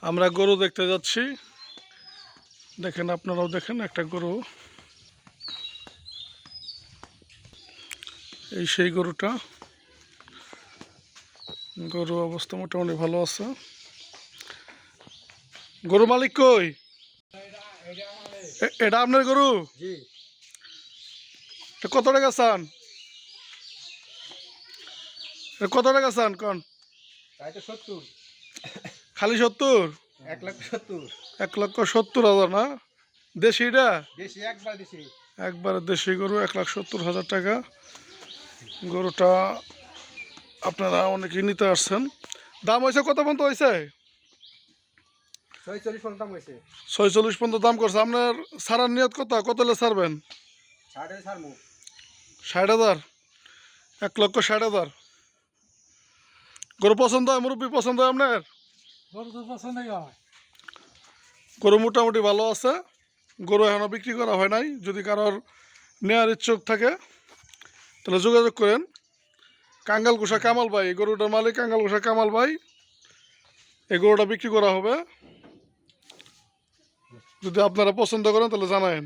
আমরা গরু দেখতে যাচ্ছি। দেখেন, আপনারাও দেখেন একটা গরু। এই সেই গরুটা। গরু অবস্থা মোটামুটি ভালো আছে। গরু মালিক কই? এটা আপনার গরু? কত টাকা চান? কত টাকা চান কন? খালি 70? 1,70,000 না? দেশিটা? একবারে দেশি গরু 1,70,000 টাকা। গরুটা আপনারা অনেকেই নিতে আসছেন। দাম হয়েছে কত পর্যন্ত হয়েছে? 46 পর্যন্ত দাম করছে। আপনার ছাড়ার নিয়ত কত? কত হলে ছাড়বেন? 60,000? 1,60,000। গরু পছন্দ হয়? মুরব্বী পছন্দ হয় আপনার? গরু মোটামুটি ভালো আছে। গরু এখনো বিক্রি করা হয় নাই। যদি কারোর নেওয়ার ইচ্ছুক থাকে তাহলে যোগাযোগ করেন। কাঙ্গালকুষা কামাল ভাই, এই গরুটার মালিক কাঙ্গালকুষা কামাল ভাই। এই গরুটা বিক্রি করা হবে। যদি আপনারা পছন্দ করেন তাহলে জানায়েন।